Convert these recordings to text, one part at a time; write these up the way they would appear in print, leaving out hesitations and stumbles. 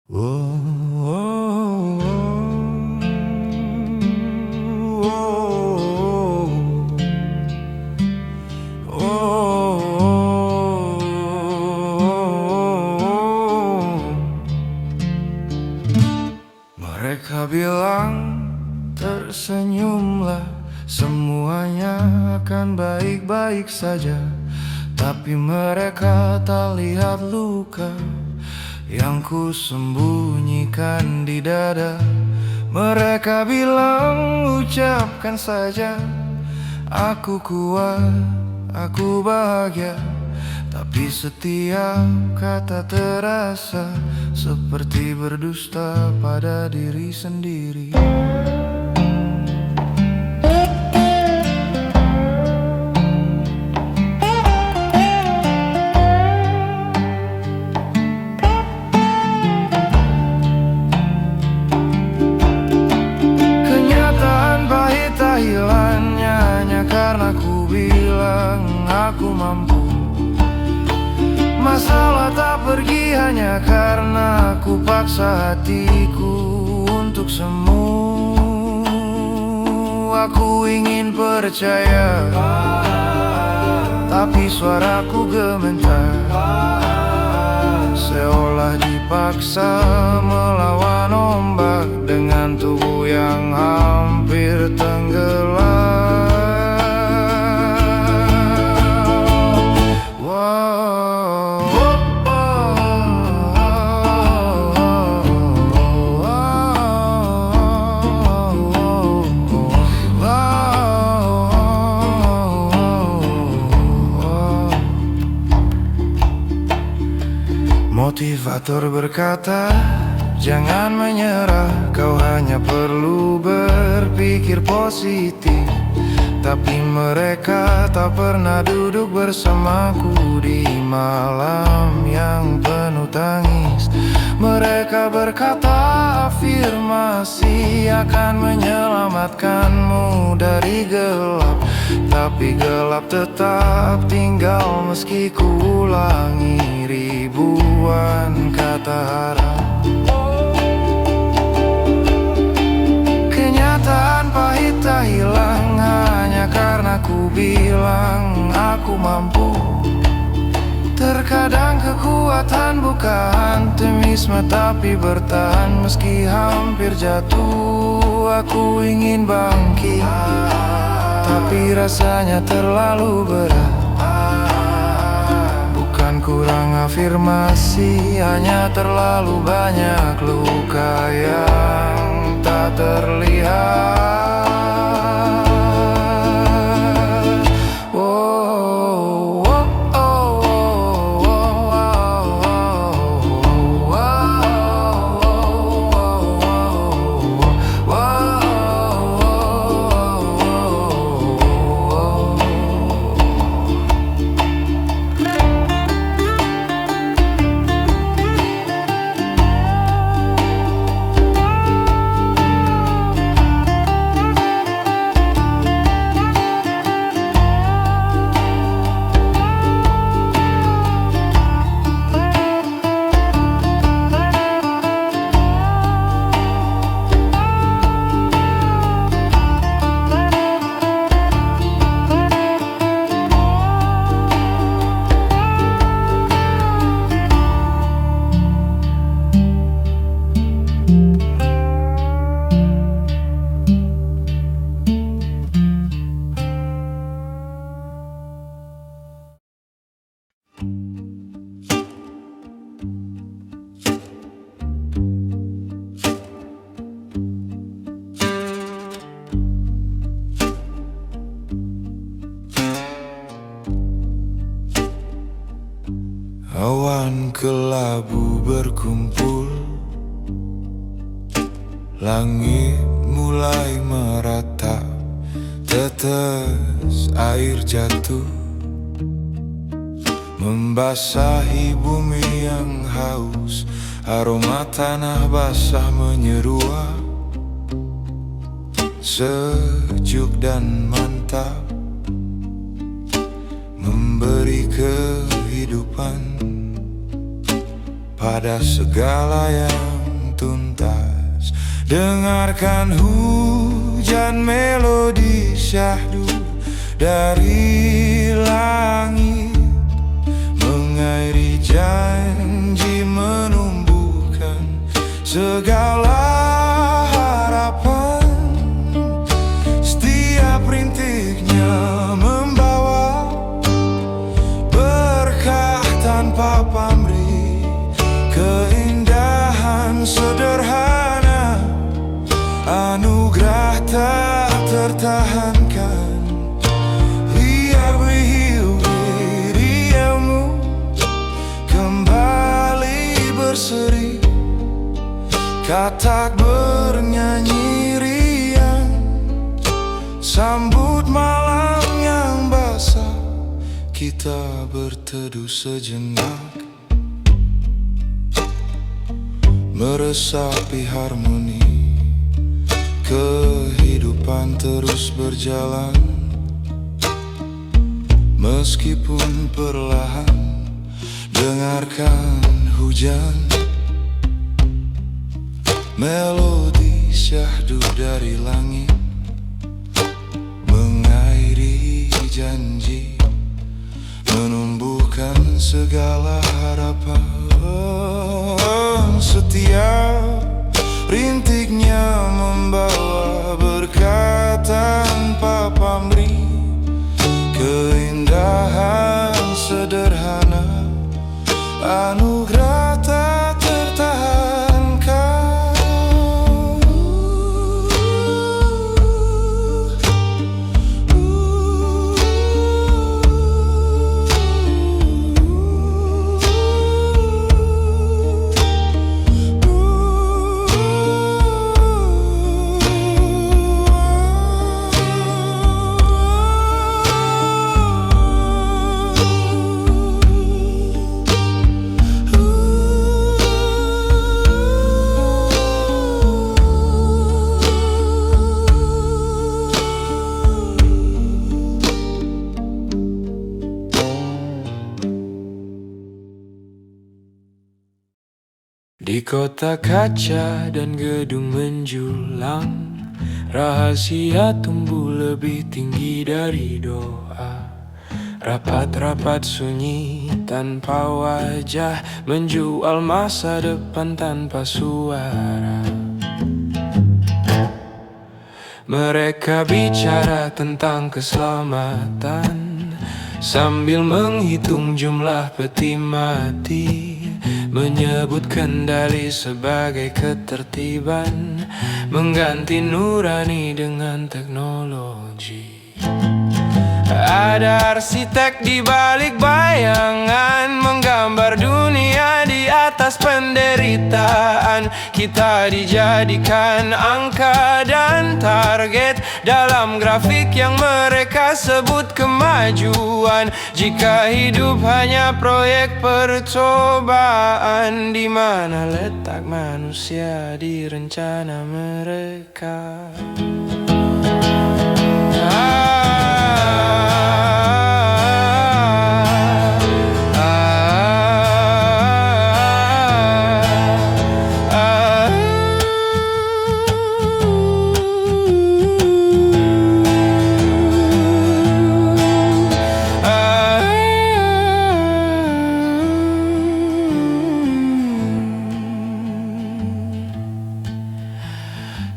Mereka bilang tersenyumlah, semuanya akan baik-baik saja. Tapi mereka tak lihat luka yang ku sembunyikan di dada. Mereka bilang ucapkan saja, aku kuat, aku bahagia. Tapi setiap kata terasa seperti berdusta pada diri sendiri. Kenyataan pahit tak hilangnya hanya karena ku bilang aku mampu. Masalah tak pergi hanya karena aku paksa hatiku untuk semu. Aku ingin percaya, tapi suaraku gemetar, seolah dipaksa melawan ombak dengan tubuh yang hampir tenggelam. Motivator berkata, jangan menyerah, kau hanya perlu berpikir positif. Tapi mereka tak pernah duduk bersamaku di malam yang penuh tangis. Mereka berkata afirmasi akan menyelamatkanmu dari gelap. Tapi gelap tetap tinggal meski ku ulangi ribuan kata harap. Kenyataan pahit tak hilang hanya karena ku bilang aku mampu. Terkadang kekuatan bukan optimisme tapi bertahan meski hampir jatuh. Aku ingin bangkit, tapi rasanya terlalu berat. Bukan kurang afirmasi, hanya terlalu banyak luka yang tak terlihat. Awan kelabu berkumpul, langit mulai meratap, tetes air jatuh membasahi bumi yang haus. Aroma tanah basah menyeruak, sejuk dan mantap, memberi kehidupan pada segala yang tuntas. Dengarkan hujan melodi syahdu dari langit, mengairi janji menumbuhkan segala harapan. Setiap rintiknya membawa berkah tanpa pamrih, keindahan sederhana, anugerah tak tertahankan. Biar berhiup diamu kembali berseri, katak bernyanyi riang, sambut malam yang basah. Kita berteduh sejenak, meresapi harmoni. Kehidupan terus berjalan, meskipun perlahan. Dengarkan hujan, melodi syahdu dari langit, mengairi janji menumbuhkan segala harapan. Setiap rintiknya membawa berkat tanpa pamrih, keindahan sederhana, anugerah tak tertahankan. Di kota kaca dan gedung menjulang, rahasia tumbuh lebih tinggi dari doa. Rapat-rapat sunyi tanpa wajah, menjual masa depan tanpa suara. Mereka bicara tentang keselamatan sambil menghitung jumlah peti mati, menyebut kendali sebagai ketertiban, mengganti nurani dengan teknologi. Ada arsitek di balik bayangan, menggambar dunia di atas penderitaan. Kita dijadikan angka dan target dalam grafik yang mereka sebut kemajuan. Jika hidup hanya proyek percobaan, di mana letak manusia di rencana mereka?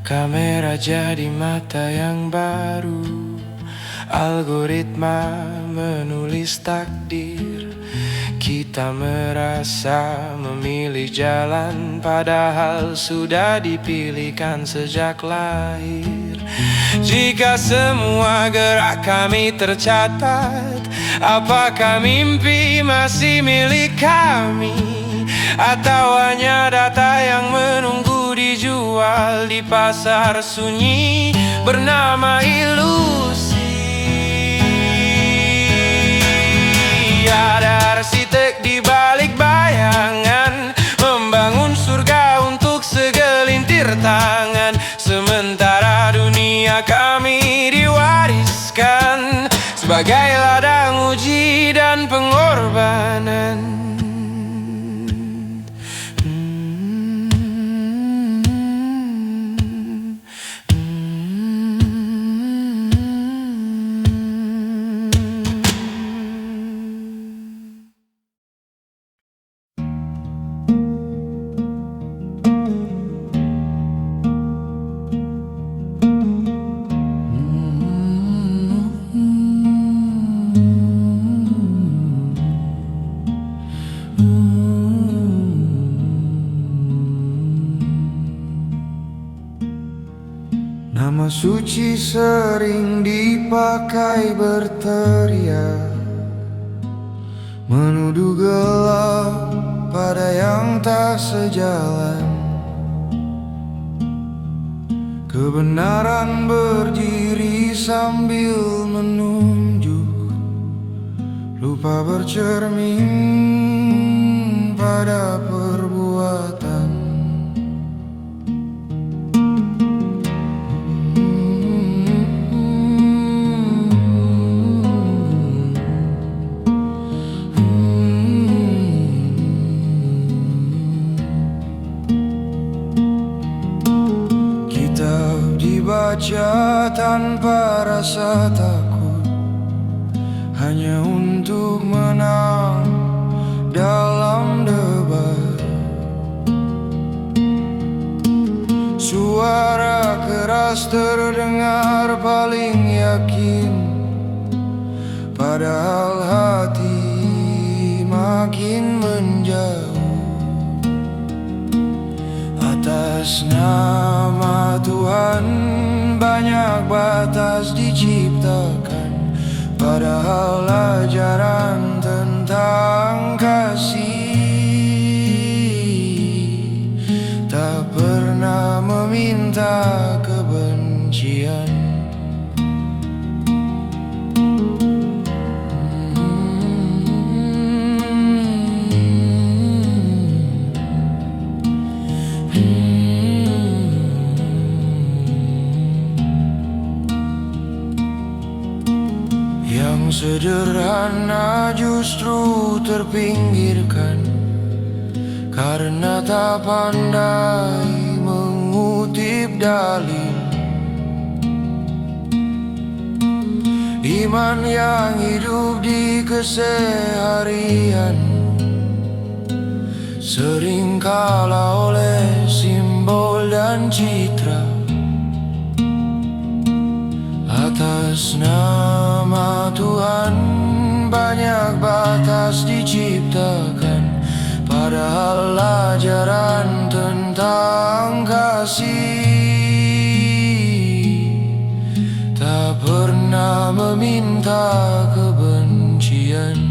Kamera jadi mata yang baru, algoritma menulis takdir. Kita merasa memilih jalan, padahal sudah dipilihkan sejak lahir. Jika semua gerak kami tercatat, apakah mimpi masih milik kami? Atau hanya data yang menunggu dijual di pasar sunyi bernama ilusi? Ada arsitek di balik bayangan, membangun surga untuk segelintir tangan, sementara dunia kami diwariskan sebagai ladang uji dan pengorbanan. Nama suci sering dipakai berteriak, menuduh gelap pada yang tak sejalan. Kebenaran berdiri sambil menunjuk, lupa bercermin pada perbuatan. Dibaca tanpa rasa takut, hanya untuk menang dalam debat. Suara keras terdengar paling yakin, padahal hati makin menjauh. Atas nama Tuhan banyak batas diciptakan, padahal ajaran tentang kasih tak pernah meminta kebencian. Yang sederhana justru terpinggirkan karena tak pandai mengutip dalil. Iman yang hidup di keseharian sering kalah oleh simbol dan citra. Atas nama Tuhan banyak batas diciptakan, padahal ajaran tentang kasih tak pernah meminta kebencian.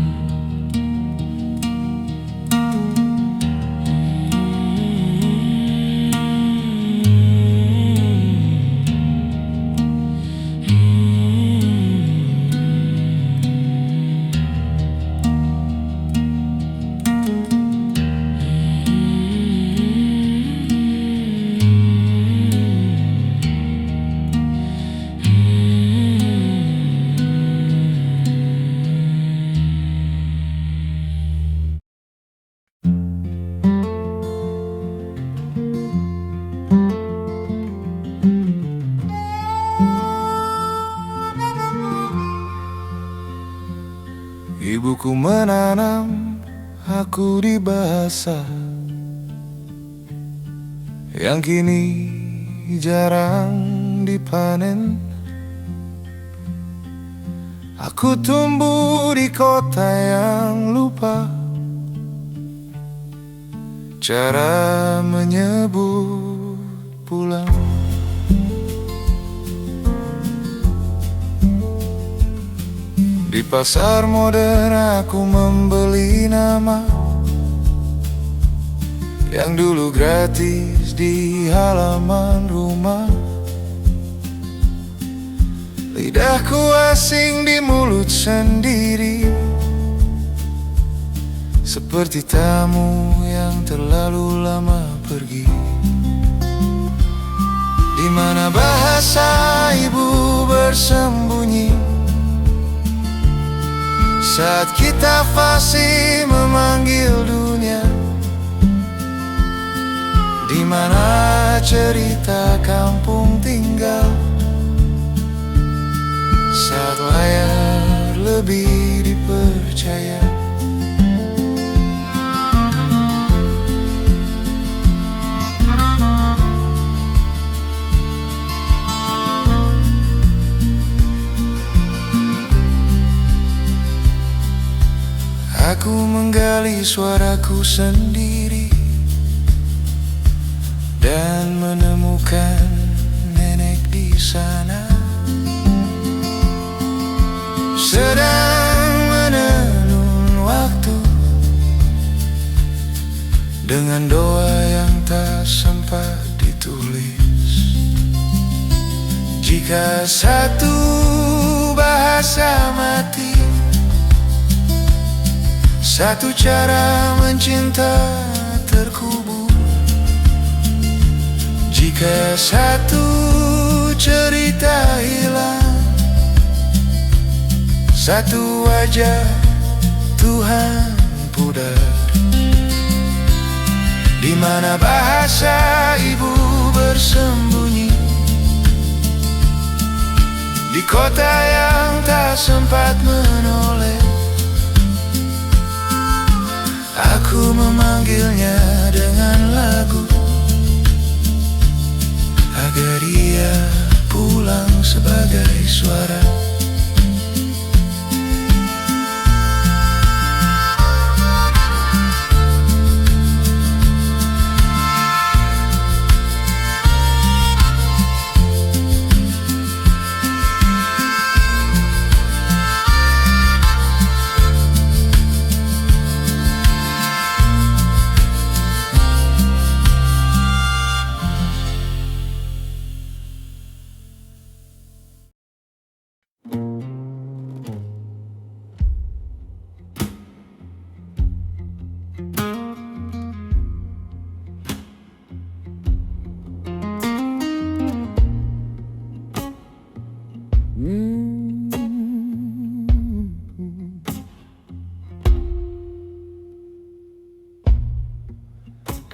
Ibuku menanam aku di bahasa yang kini jarang dipanen. Aku tumbuh di kota yang lupa cara menyebut pulang. Di pasar modern aku membeli nama yang dulu gratis di halaman rumah. Lidahku asing di mulut sendiri, seperti tamu yang terlalu lama pergi. Di mana bahasa ibu bersembunyi saat kita fasih memanggil dunia. Di mana cerita kampung tinggal saat layar lebih dipercaya. Aku menggali suaraku sendiri dan menemukan nenek di sana, sedang menenun waktu dengan doa yang tak sempat ditulis. Jika satu bahasa mati, satu cara mencinta terkubur. Jika satu cerita hilang, satu wajah Tuhan pudar. Di mana bahasa ibu bersembunyi, di kota yang tak sempat menoleh, aku memanggilnya dengan lagu agar ia pulang sebagai suara.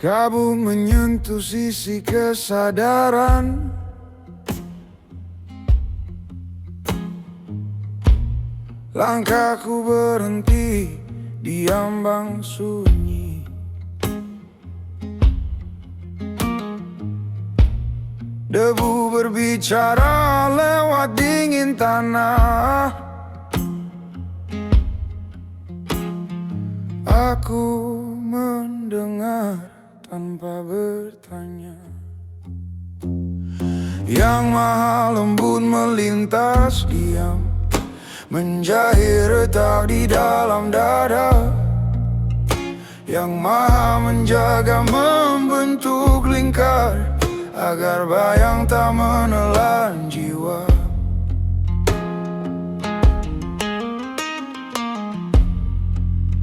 Kabut menyentuh sisi kesadaran, langkahku berhenti di ambang sunyi. Debu berbicara lewat dingin tanah. Aku mendengar tanpa bertanya. Yang maha lembut melintas diam, menjahit retak di dalam dada. Yang maha menjaga membentuk lingkar agar bayang tak menelan jiwa.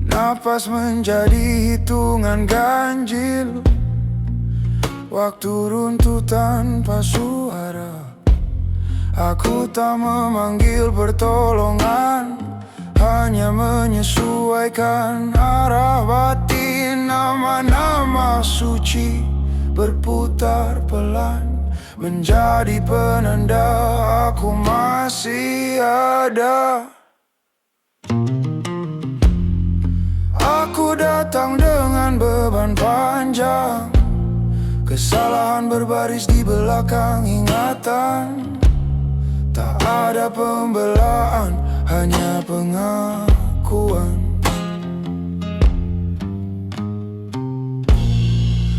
Napas menjadi hitungan ganjil, waktu runtuh tanpa suara. Aku tak memanggil pertolongan, hanya menyesuaikan arah batin. Nama-nama suci berputar pelan, menjadi penanda aku masih ada. Aku datang dengan beban panjang, kesalahan berbaris di belakang ingatan. Tak ada pembelaan, hanya pengakuan.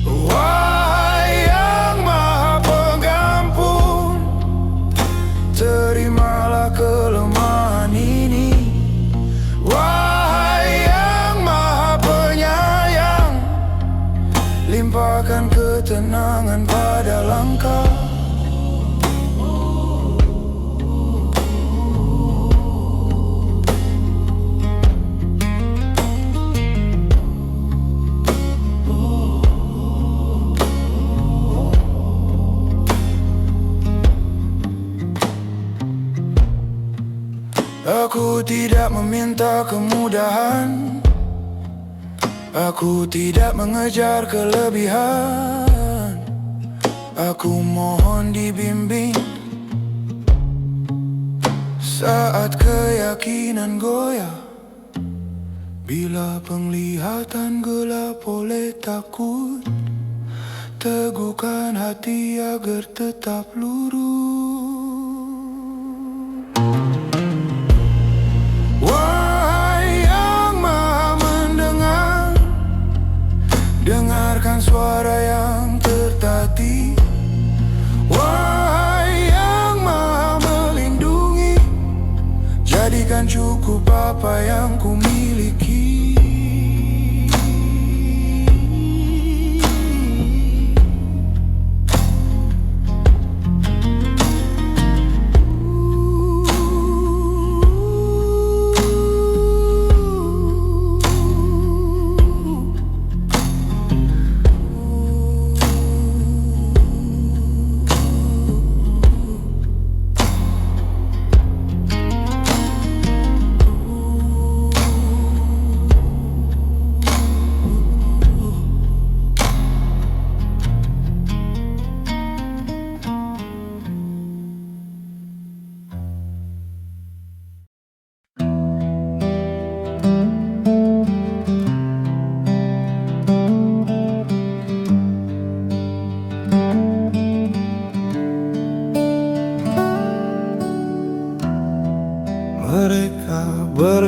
Wahai yang maha pengampun, terimalah kelemahan ini. Wahai yang maha penyayang, limpahkan ketenangan pada langkah. Aku tidak meminta kemudahan, aku tidak mengejar kelebihan. Aku mohon dibimbing saat keyakinan goyah, bila penglihatan gelap oleh takut. Teguhkan hati agar tetap lurus. Dengarkan suara yang tertatih. Wahai yang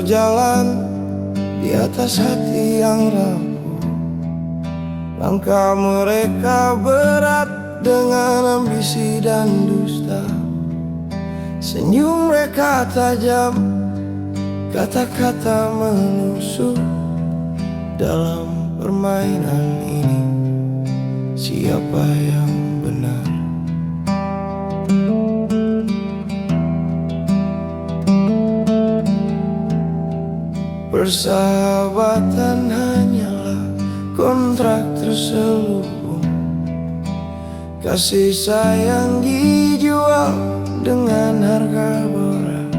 berjalan di atas hati yang rapuh. Langkah mereka berat dengan ambisi dan dusta. Senyum mereka tajam, kata-kata menusuk. Dalam permainan ini, siapa yang benar? Persahabatan hanyalah kontrak terselubung. Kasih sayang dijual dengan harga murah.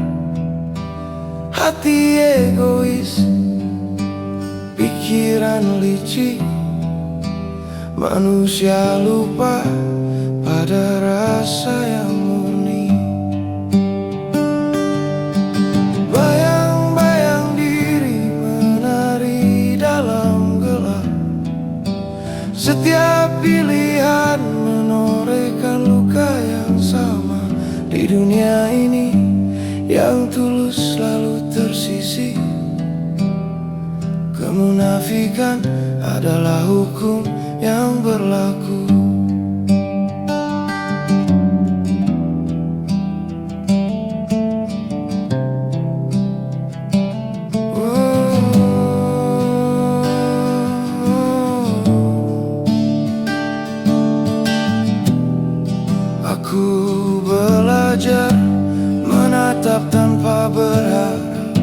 Hati egois, pikiran licik. Manusia lupa pada rasa yang murni. Bayang-bayang diri menari dalam gelap. Setiap pilihan menorehkan luka yang sama. Di dunia ini yang tulus selalu tersisih. Kemunafikan adalah hukum yang berlaku. Aku belajar menatap tanpa berharap,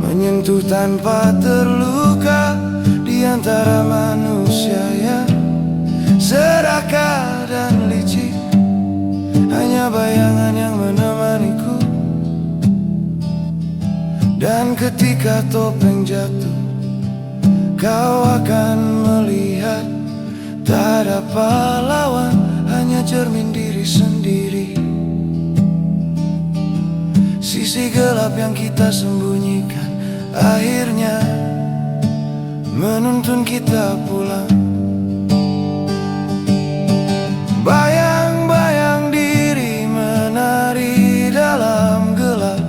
menyentuh tanpa terluka. Di antara manusia yang serakah dan licik, hanya bayangan yang menemaniku. Dan ketika topeng jatuh, kau akan melihat tak ada pahlawan, hanya cermin diri sendiri. Sisi gelap yang kita sembunyikan akhirnya menuntun kita pulang. Bayang-bayang diri menari dalam gelap.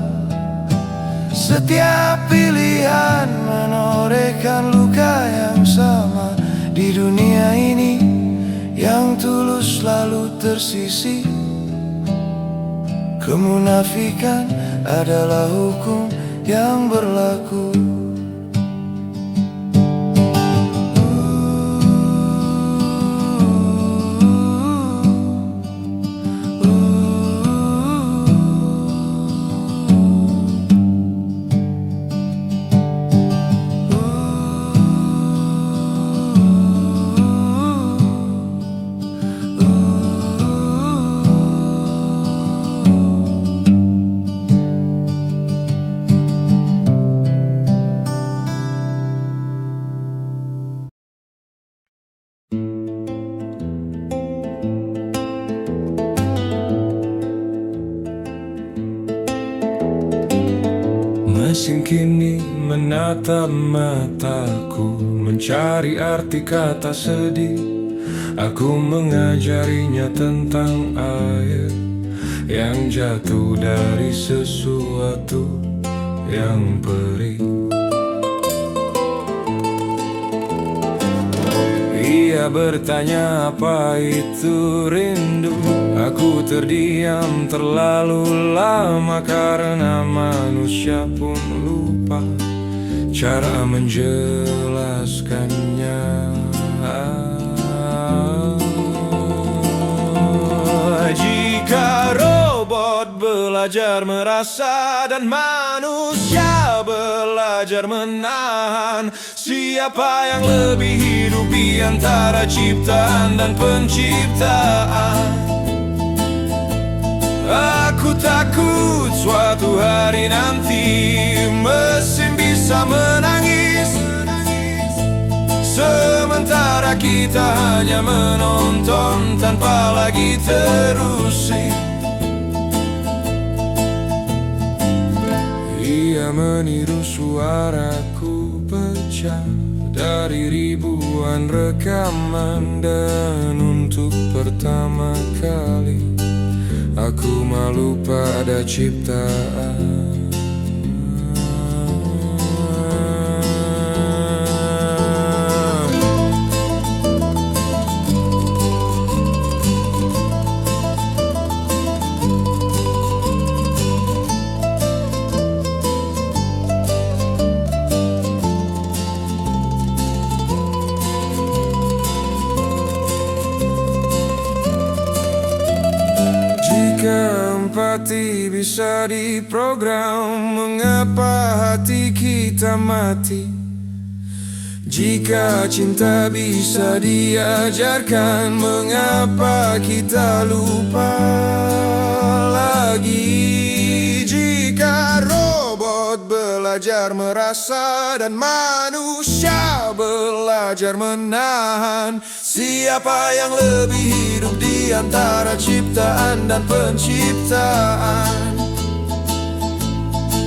Setiap pilihan menorehkan luka yang sama. Di dunia ini yang tulus selalu tersisih. Kemunafikan adalah hukum yang berlaku. Mesin kini menatap mataku, mencari arti kata sedih. Aku mengajarinya tentang air yang jatuh dari sesuatu yang perih. Ia bertanya apa itu rindu. Aku terdiam terlalu lama karena manusia pun lupa cara menjelaskannya. Jika robot belajar merasa dan manusia belajar menahan, siapa yang lebih hidup di antara ciptaan dan penciptaan? Aku takut suatu hari nanti mesin bisa menangis, sementara kita hanya menonton tanpa lagi terusik. Ia meniru suaraku pecah dari ribuan rekaman, dan untuk pertama kali aku malu pada ciptaan. Jika empati bisa diprogram, mengapa hati kita mati? Jika cinta bisa diajarkan, mengapa kita lupa lagi? Jika robot belajar merasa dan manusia belajar menahan, siapa yang lebih hidup di antara ciptaan dan penciptaan?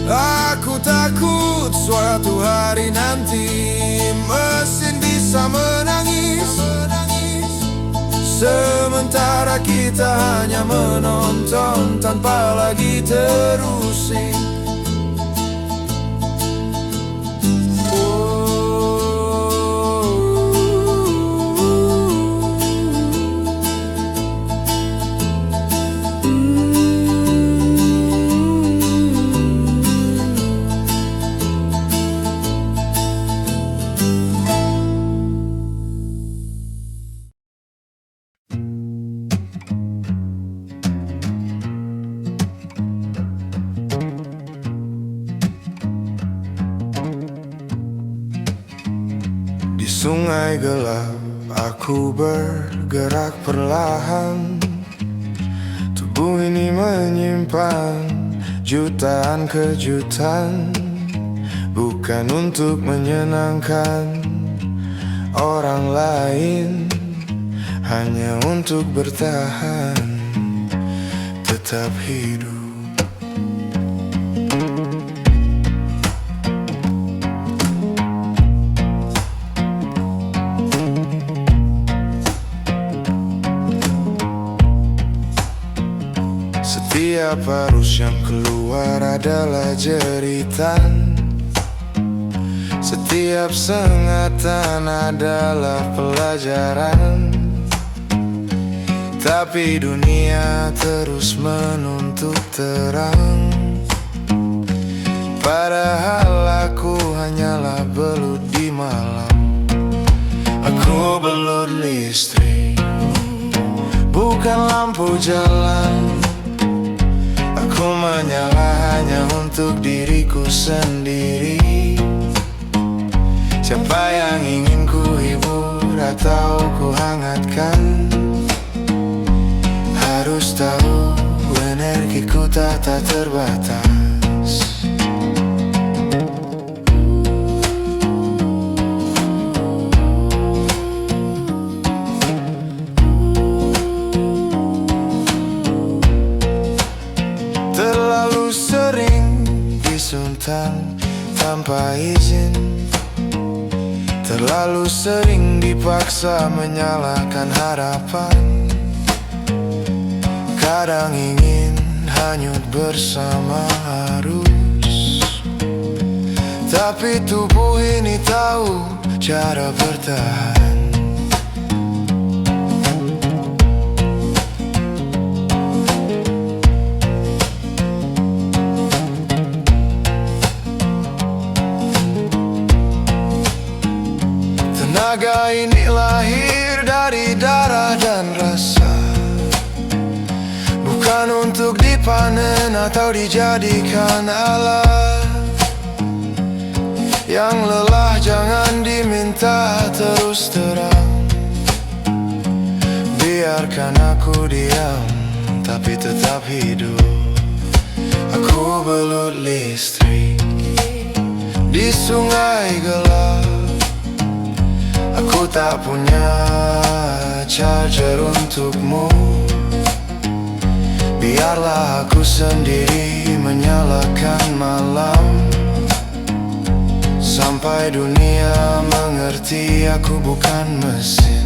Aku takut suatu hari nanti mesin bisa menangis, sementara kita hanya menonton tanpa lagi terusik. Di sungai gelap aku bergerak perlahan. Tubuh ini menyimpan jutaan kejutan, bukan untuk menyenangkan orang lain, hanya untuk bertahan, tetap hidup. Setiap arus yang keluar adalah jeritan, setiap sengatan adalah pelajaran. Tapi dunia terus menuntut terang, padahal aku hanyalah belut di malam. Aku belut listrik, bukan lampu jalan. Aku menyala hanya untuk diriku sendiri. Siapa yang ingin ku hibur atau ku hangatkan, harus tahu energiku tak terbatas. Terlalu sering disuntan tanpa izin, terlalu sering dipaksa menyalakan harapan. Kadang ingin hanyut bersama arus, tapi tubuh ini tahu cara bertahan. Tenaga ini lahir dari darah dan rasa, bukan untuk dipanen atau dijadikan alat. Yang lelah jangan diminta terus terang. Biarkan aku diam, tapi tetap hidup. Aku belut listrik di sungai gelap. Aku tak punya charger untukmu. Biarlah aku sendiri menyalakan malam, sampai dunia mengerti aku bukan mesin.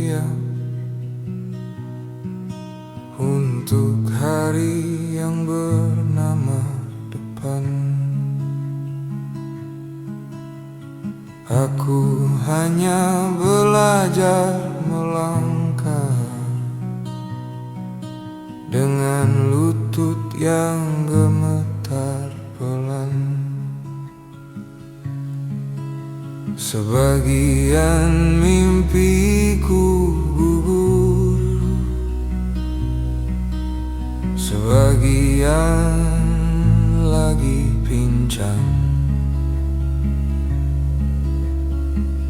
diam untuk hari yang bernama depan. Aku hanya belajar melangkah dengan lutut yang gemetar pelan. Sebagian mimpiku gugur, sebagian lagi pincang.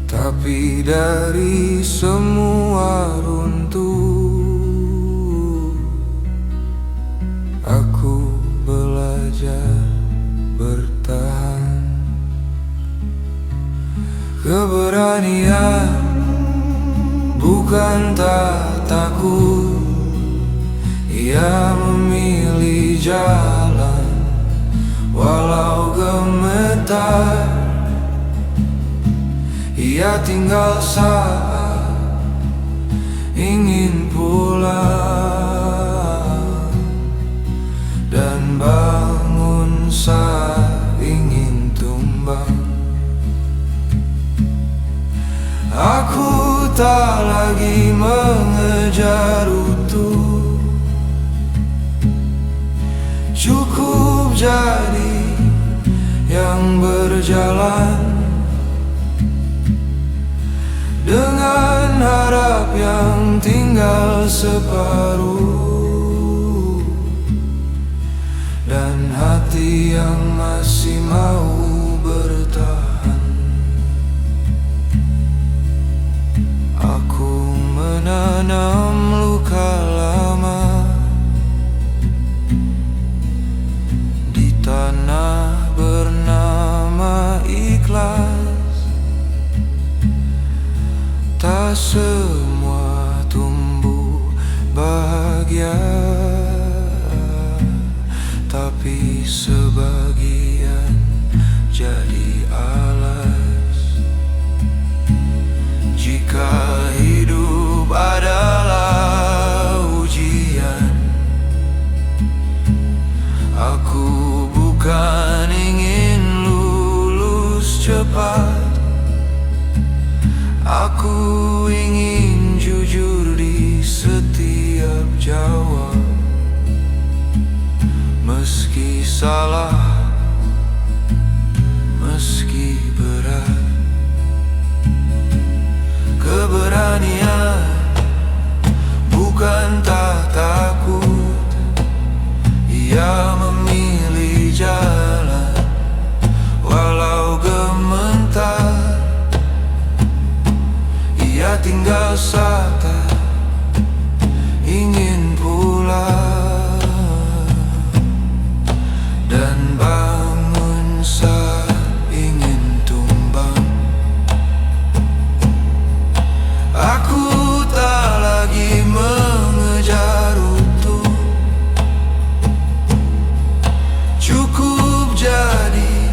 Tapi dari semua runtuh, aku belajar bertahan. Keberanian bukan tak takut, ia memilih jalan walau gemetar. Ia tinggal saat ingin pulang dan bangun saat ingin tumbang. Aku tak lagi mengejar utuh, cukup jadi yang berjalan dengan harap yang tinggal separuh, dan hati yang masih mau bertahan. Aku menanam luka lama di tanah bernama ikhlas. Tak semua tumbuh bahagia, tapi sebagian jadi alas. Jika hidup adalah ujian, aku bukan ingin lulus cepat. Aku ingin jujur di setiap jawab, meski salah, meski berat. Keberanian bukan tak takut, ia memilih jalan walau gemetar. Ia tinggal saat ingin pulang dan bangun saat ingin tumbang. Aku tak lagi mengejar utuh, cukup jadi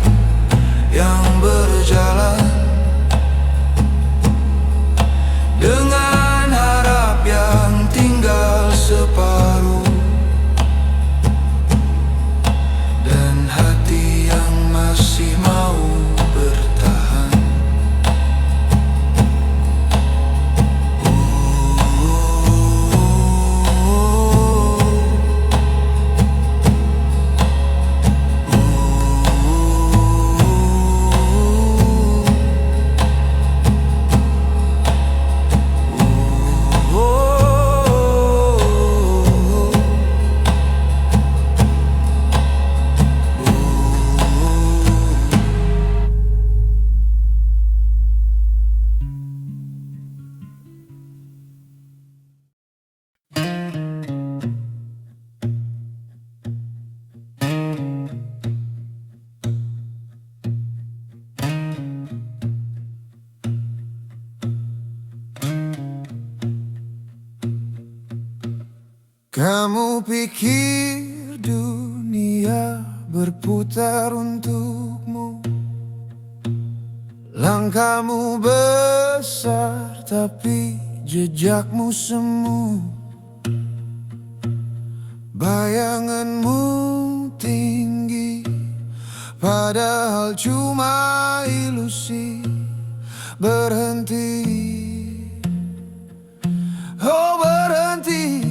yang berjalan dengan harap yang tinggal separuh, dan hati yang masih mau bertahan. Kamu pikir dunia berputar untukmu, langkahmu besar tapi jejakmu semu, bayanganmu tinggi, padahal cuma ilusi berhenti. Oh berhenti,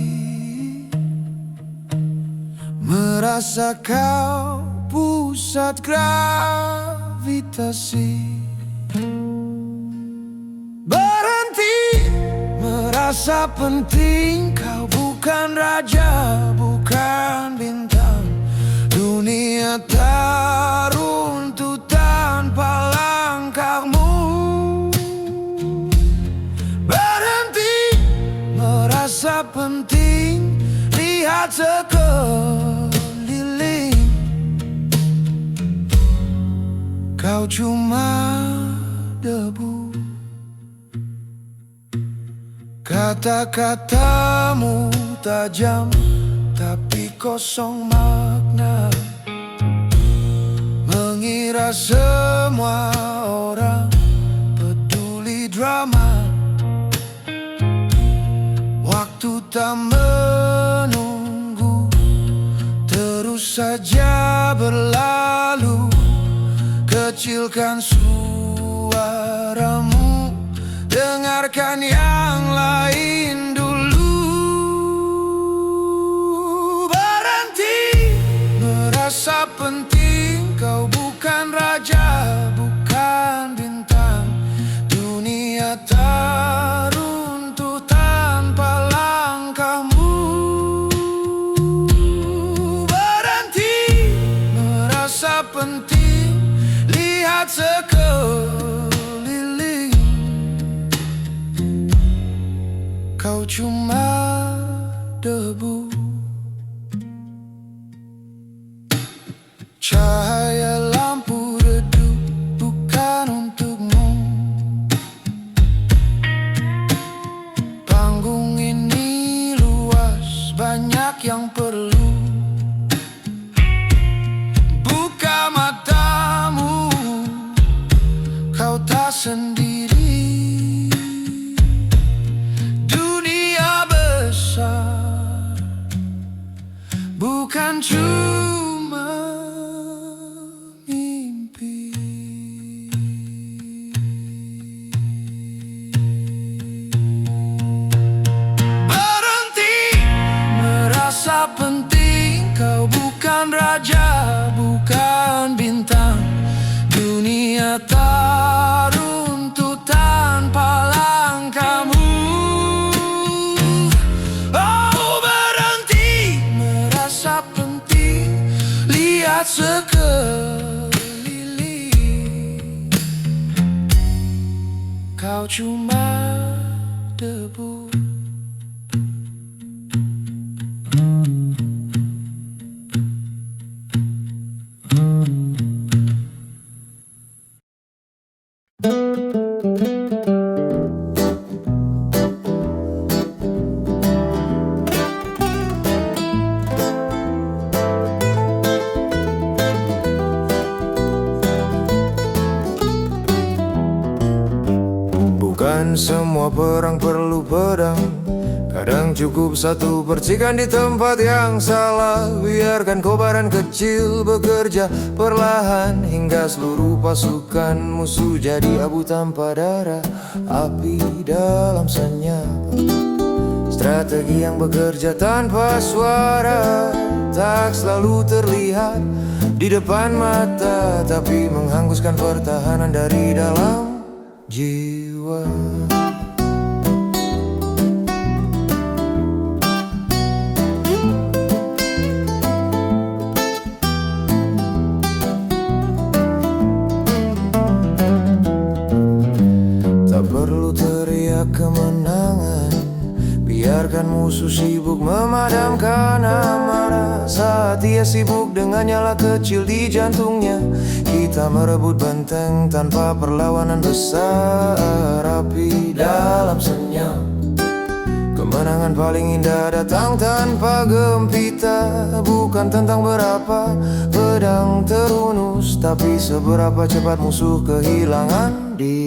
merasa kau pusat gravitasi. Berhenti, merasa penting, kau bukan raja, bukan bintang. Dunia tak runtuh tanpa langkahmu. Berhenti, merasa penting, lihat sekeliling. Kau cuma debu. Kata-katamu tajam tapi kosong makna. Mengira semua orang peduli drama. Waktu tak menunggu, terus saja berlalu. Kecilkan suaramu, dengarkan yang lain dulu. Berhenti, merasa penting, kau bukan raja, bukan bintang. Dunia tak runtuh tanpa langkahmu. Berhenti, merasa penting, lihat sekeliling. Kau cuma debu. Cahaya lampu redup bukan untukmu. Panggung ini luas, banyak yang perlu. Buka matamu, kau tak sendiri. Dunia besar, bukan cuma mimpi. Berhenti, merasa penting, kau bukan raja, bukan bintang. Dunia tak runtuh tanpa langkahmu. Oh berhenti, merasa penting, lihat sekeliling. Kau cuma debu. Bukan semua perang perlu pedang, kadang cukup satu percikan di tempat yang salah. Biarkan kobaran kecil bekerja perlahan, hingga seluruh pasukan musuh jadi abu tanpa darah. Api dalam senyap, strategi yang bekerja tanpa suara, tak selalu terlihat di depan mata, tapi menghanguskan pertahanan dari dalam jiwa. Tak perlu teriak kemenangan, biarkan musuh sibuk memadamkan amarah. Saat ia sibuk dengan nyala kecil di jantungnya, kita merebut benteng tanpa perlawanan besar. Api dalam senyap, kemenangan paling indah datang tanpa gempita. Bukan tentang berapa pedang terhunus, tapi seberapa cepat musuh kehilangan diri.